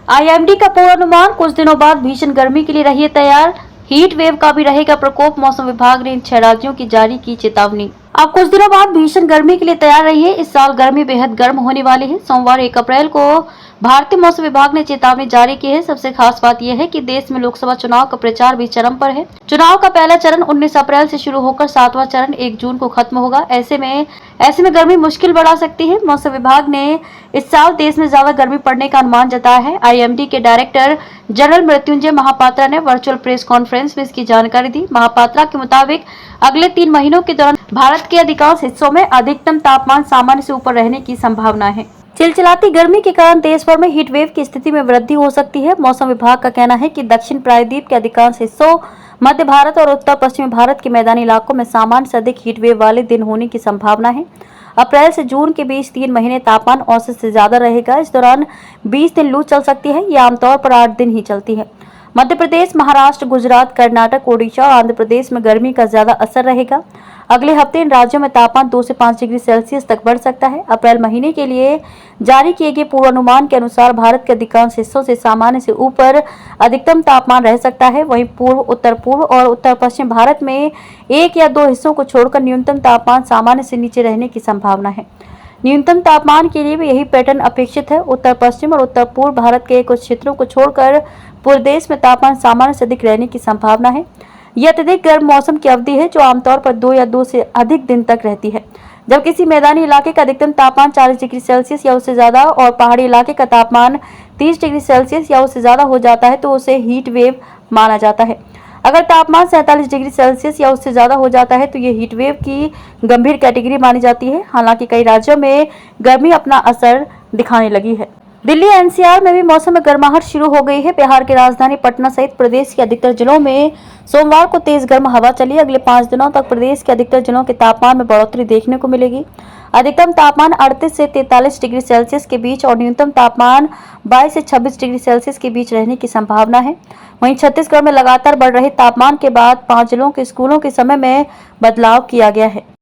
IMD का पूर्वानुमान, कुछ दिनों बाद भीषण गर्मी के लिए रहिए तैयार। हीट वेव का भी रहेगा प्रकोप, मौसम विभाग ने इन 6 राज्यों की जारी की चेतावनी। अब कुछ दिनों बाद भीषण गर्मी के लिए तैयार रहिए। इस साल गर्मी बेहद गर्म होने वाली है। सोमवार 1 अप्रैल को भारतीय मौसम विभाग ने चेतावनी जारी की है। सबसे खास बात यह है कि देश में लोकसभा चुनाव का प्रचार भी चरम पर है। चुनाव का पहला चरण 19 अप्रैल से शुरू होकर 7वां चरण 1 जून को खत्म होगा। ऐसे में गर्मी मुश्किल बढ़ा सकती है। मौसम विभाग ने इस साल देश में ज्यादा गर्मी पड़ने का अनुमान जताया है। आईएमडी के डायरेक्टर जनरल मृत्युंजय महापात्रा ने वर्चुअल प्रेस कॉन्फ्रेंस में इसकी जानकारी दी। महापात्रा के मुताबिक अगले 3 महीनों के दौरान भारत के अधिकांश हिस्सों में अधिकतम तापमान सामान्य से ऊपर रहने की संभावना है। चिलचिलाती गर्मी के कारण देश भर में हीट वेव की स्थिति में वृद्धि हो सकती है। मौसम विभाग का कहना है कि दक्षिण प्रायद्वीप के अधिकांश हिस्सों, मध्य भारत और उत्तर पश्चिमी भारत के मैदानी इलाकों में सामान्य से अधिक हीट वेव वाले दिन होने की संभावना है। अप्रैल से जून के बीच 3 महीने तापमान औसत से ज्यादा रहेगा। इस दौरान 20 दिन लू चल सकती है। ये आमतौर पर 8 दिन ही चलती है। मध्य प्रदेश, महाराष्ट्र, गुजरात, कर्नाटक, ओडिशा और आंध्र प्रदेश में गर्मी का ज्यादा असर रहेगा। अगले हफ्ते इन राज्यों में तापमान 2 से 5 डिग्री सेल्सियस तक बढ़ सकता है। अप्रैल महीने के लिए जारी किए गए पूर्वानुमान के अनुसार भारत के अधिकांश हिस्सों से सामान्य से ऊपर अधिकतम तापमान रह सकता है। वहीं पूर्व, उत्तर पूर्व और उत्तर पश्चिम भारत में 1 या 2 हिस्सों को छोड़कर न्यूनतम तापमान सामान्य से नीचे रहने की संभावना है। न्यूनतम तापमान के लिए भी यही पैटर्न अपेक्षित है। उत्तर पश्चिम और उत्तर पूर्व भारत के कुछ क्षेत्रों को छोड़कर पूरे देश में तापमान सामान्य से अधिक रहने की संभावना है। यह अत्यधिक गर्म मौसम की अवधि है जो आमतौर पर 2 या 2 से अधिक दिन तक रहती है। जब किसी मैदानी इलाके का अधिकतम तापमान 40 डिग्री सेल्सियस या उससे ज्यादा और पहाड़ी इलाके का तापमान 30 डिग्री सेल्सियस या उससे ज्यादा हो जाता है तो उसे हीट वेव माना जाता है। अगर तापमान 47 डिग्री सेल्सियस या उससे ज्यादा हो जाता है तो ये हीट वेव की गंभीर कैटेगरी मानी जाती है। हालांकि कई राज्यों में गर्मी अपना असर दिखाने लगी है। दिल्ली एनसीआर में भी मौसम में गर्माहट शुरू हो गई है। बिहार की राजधानी पटना सहित प्रदेश के अधिकतर जिलों में सोमवार को तेज गर्म हवा चली। अगले 5 दिनों तक प्रदेश के अधिकतर जिलों के तापमान में बढ़ोतरी देखने को मिलेगी। अधिकतम तापमान 38 से 43 डिग्री सेल्सियस के बीच और न्यूनतम तापमान 22 से 26 डिग्री सेल्सियस के बीच रहने की संभावना है। वहीं छत्तीसगढ़ में लगातार बढ़ रहे तापमान के बाद 5 जिलों के स्कूलों के समय में बदलाव किया गया है।